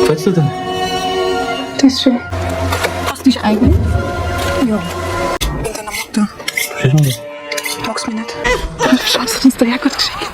Was willst du denn? Das ist schön. Hast du dich eigenen? Ja. In deiner Mutter. Schön. Magst du mich nicht? Schaust du uns der Herrgott geschenkt?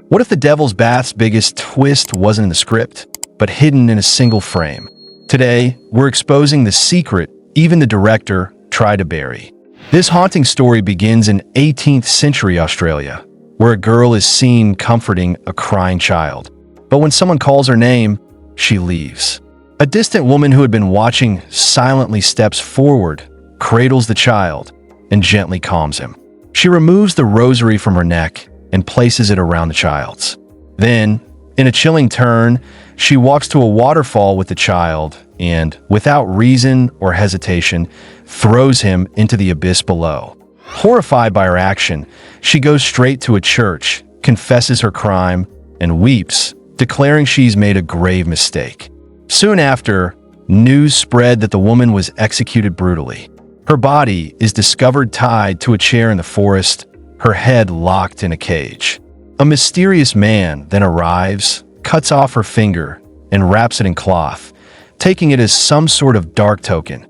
What if the Devil's Bath's biggest twist wasn't in the script, but hidden in a single frame? Today, we're exposing the secret even the director tried to bury. This haunting story begins in 18th century Australia, where a girl is seen comforting a crying child. But when someone calls her name, she leaves. A distant woman who had been watching silently steps forward, cradles the child, and gently calms him. She removes the rosary from her neck and places it around the child's. Then, in a chilling turn, she walks to a waterfall with the child and, without reason or hesitation, throws him into the abyss below. Horrified by her action, she goes straight to a church, confesses her crime, and weeps, declaring she's made a grave mistake. Soon after, news spread that the woman was executed brutally. Her body is discovered tied to a chair in the forest, her head locked in a cage. A mysterious man then arrives, cuts off her finger, and wraps it in cloth, taking it as some sort of dark token.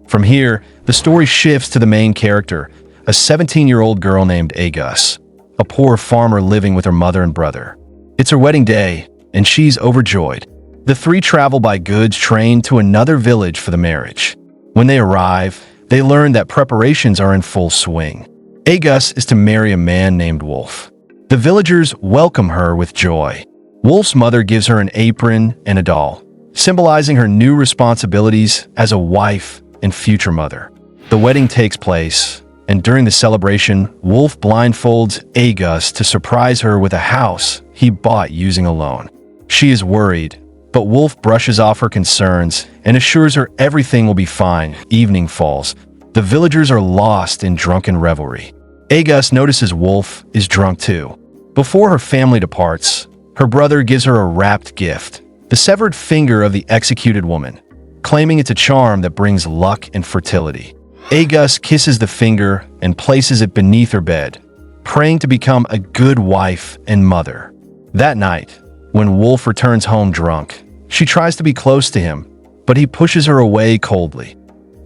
From here, the story shifts to the main character, a 17-year-old girl named Agus, a poor farmer living with her mother and brother. It's her wedding day, and she's overjoyed. The three travel by goods train to another village for the marriage. When they arrive, they learn that preparations are in full swing. Agus is to marry a man named Wolf. The villagers welcome her with joy. Wolf's mother gives her an apron and a doll, symbolizing her new responsibilities as a wife and future mother. The wedding takes place, and during the celebration, Wolf blindfolds Agus to surprise her with a house he bought using a loan. She is worried, but Wolf brushes off her concerns and assures her everything will be fine. Evening falls. The villagers are lost in drunken revelry. Agus notices Wolf is drunk too. Before her family departs, her brother gives her a wrapped gift, the severed finger of the executed woman, claiming it's a charm that brings luck and fertility. Agus kisses the finger and places it beneath her bed, praying to become a good wife and mother. That night, when Wolf returns home drunk, she tries to be close to him, but he pushes her away coldly.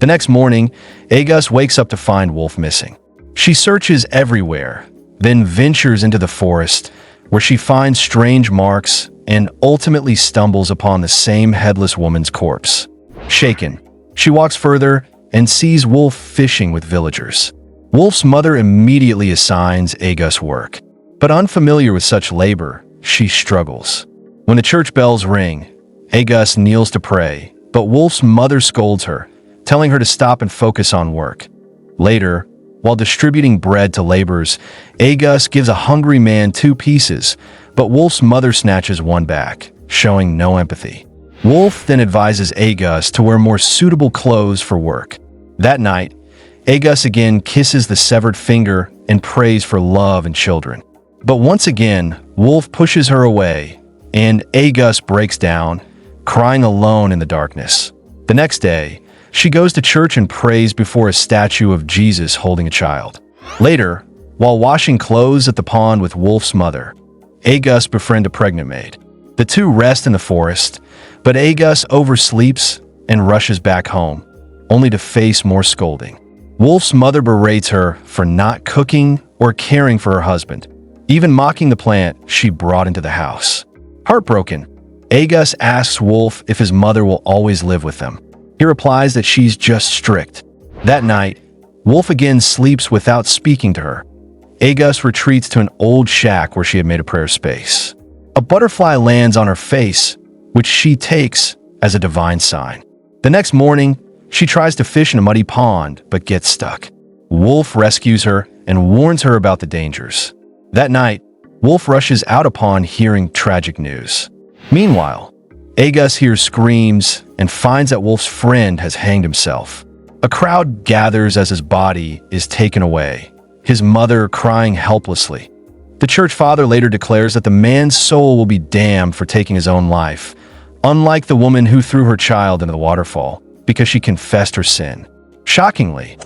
The next morning, Agus wakes up to find Wolf missing. She searches everywhere, then ventures into the forest, where she finds strange marks and ultimately stumbles upon the same headless woman's corpse. Shaken, she walks further and sees Wolf fishing with villagers. Wolf's mother immediately assigns Agus work, but unfamiliar with such labor, she struggles. When the church bells ring, Agus kneels to pray, but Wolf's mother scolds her, telling her to stop and focus on work. Later, while distributing bread to laborers, Agus gives a hungry man 2 pieces, but Wolf's mother snatches one back, showing no empathy. Wolf then advises Agus to wear more suitable clothes for work. That night, Agus again kisses the severed finger and prays for love and children. But once again, Wolf pushes her away, and Agus breaks down, crying alone in the darkness. The next day, she goes to church and prays before a statue of Jesus holding a child. Later, while washing clothes at the pond with Wolf's mother, Agus befriends a pregnant maid. The two rest in the forest, but Agus oversleeps and rushes back home, only to face more scolding. Wolf's mother berates her for not cooking or caring for her husband, even mocking the plant she brought into the house. Heartbroken, Agus asks Wolf if his mother will always live with them. He replies that she's just strict. That night, Wolf again sleeps without speaking to her. Agus retreats to an old shack where she had made a prayer space. A butterfly lands on her face, which she takes as a divine sign. The next morning, she tries to fish in a muddy pond, but gets stuck. Wolf rescues her and warns her about the dangers. That night, Wolf rushes out upon hearing tragic news. Meanwhile, Agus hears screams and finds that Wolf's friend has hanged himself. A crowd gathers as his body is taken away, his mother crying helplessly. The church father later declares that the man's soul will be damned for taking his own life, unlike the woman who threw her child into the waterfall because she confessed her sin. Shockingly,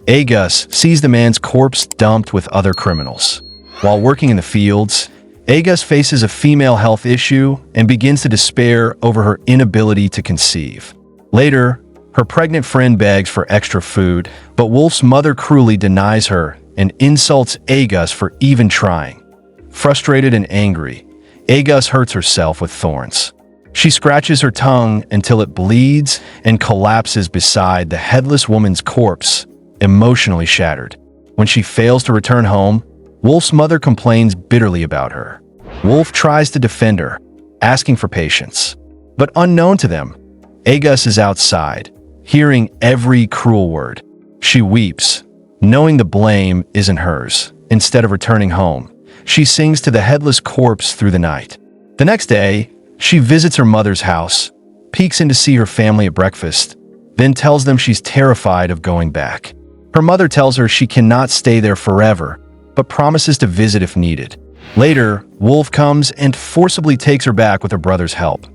Agus sees the man's corpse dumped with other criminals. While working in the fields, Agus faces a female health issue and begins to despair over her inability to conceive. Later, her pregnant friend begs for extra food, but Wolf's mother cruelly denies her and insults Agus for even trying. Frustrated and angry, Agus hurts herself with thorns. She scratches her tongue until it bleeds and collapses beside the headless woman's corpse, emotionally shattered. When she fails to return home, Wolf's mother complains bitterly about her. Wolf tries to defend her, asking for patience. But unknown to them, Agus is outside, hearing every cruel word. She weeps, knowing the blame isn't hers. Instead of returning home, she sings to the headless corpse through the night. The next day, she visits her mother's house, peeks in to see her family at breakfast, then tells them she's terrified of going back. Her mother tells her she cannot stay there forever, but promises to visit if needed. Later, Wolf comes and forcibly takes her back with her brother's help.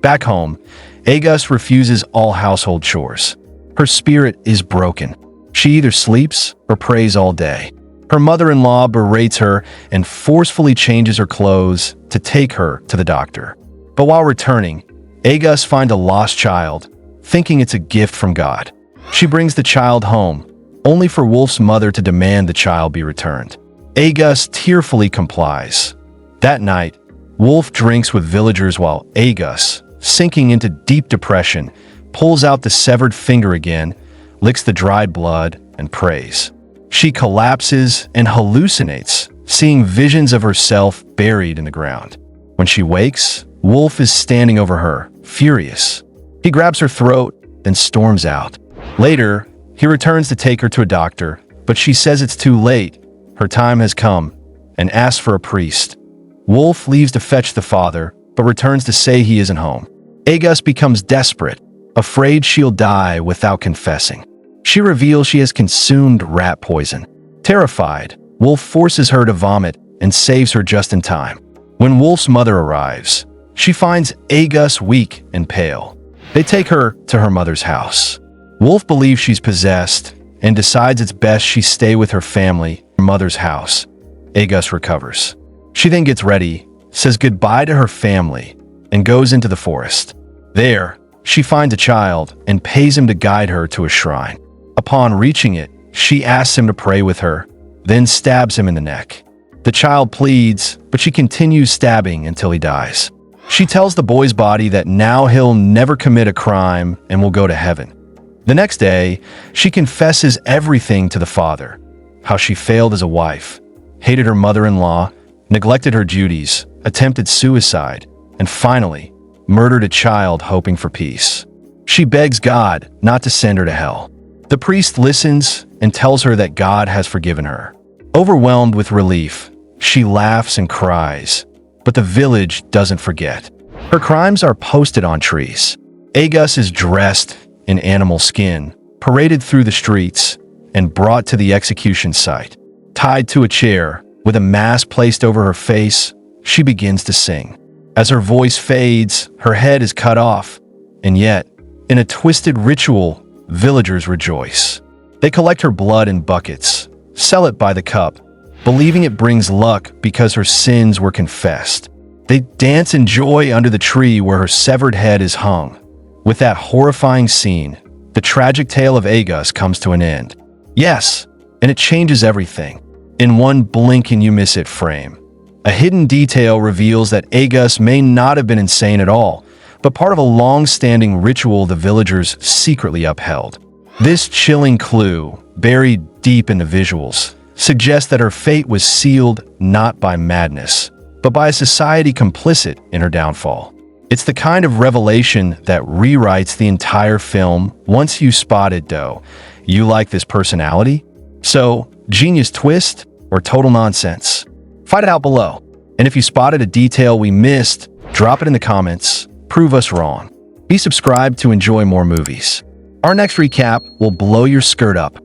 Back home, Agus refuses all household chores. Her spirit is broken. She either sleeps or prays all day. Her mother-in-law berates her and forcefully changes her clothes to take her to the doctor. But while returning, Agus finds a lost child, thinking it's a gift from God. She brings the child home, only for Wolf's mother to demand the child be returned. Agus tearfully complies. That night, Wolf drinks with villagers while Agus, sinking into deep depression, pulls out the severed finger again, licks the dried blood, and prays. She collapses and hallucinates, seeing visions of herself buried in the ground. When she wakes, Wolf is standing over her, furious. He grabs her throat, then storms out. Later, he returns to take her to a doctor, but she says it's too late. Her time has come, and asks for a priest. Wolf leaves to fetch the father, but returns to say he isn't home. Agus becomes desperate, afraid she'll die without confessing. She reveals she has consumed rat poison. Terrified, Wolf forces her to vomit and saves her just in time. When Wolf's mother arrives, she finds Agus weak and pale. They take her to her mother's house. Wolf believes she's possessed and decides it's best she stay with her family in her mother's house. Agus recovers. She then gets ready, says goodbye to her family, and goes into the forest. There, she finds a child and pays him to guide her to a shrine. Upon reaching it, she asks him to pray with her, then stabs him in the neck. The child pleads, but she continues stabbing until he dies. She tells the boy's body that now he'll never commit a crime and will go to heaven. The next day, she confesses everything to the father, how she failed as a wife, hated her mother-in-law, neglected her duties, attempted suicide, and finally, murdered a child hoping for peace. She begs God not to send her to hell. The priest listens and tells her that God has forgiven her. Overwhelmed with relief, she laughs and cries, but the village doesn't forget. Her crimes are posted on trees. Agus is dressed in animal skin, paraded through the streets, and brought to the execution site. Tied to a chair, with a mask placed over her face, she begins to sing. As her voice fades, her head is cut off, and yet, in a twisted ritual, villagers rejoice. They collect her blood in buckets, sell it by the cup, believing it brings luck because her sins were confessed. They dance in joy under the tree where her severed head is hung. With that horrifying scene, the tragic tale of Agus comes to an end. Yes, and it changes everything. In one blink and you miss it frame, a hidden detail reveals that Agus may not have been insane at all, but part of a long-standing ritual the villagers secretly upheld. This chilling clue, buried deep in the visuals, suggests that her fate was sealed not by madness, but by a society complicit in her downfall. It's the kind of revelation that rewrites the entire film once you spot it, though. You like this personality? So, genius twist or total nonsense? Find it out below. And if you spotted a detail we missed, drop it in the comments. Prove us wrong. Be subscribed to enjoy more movies. Our next recap will blow your skirt up.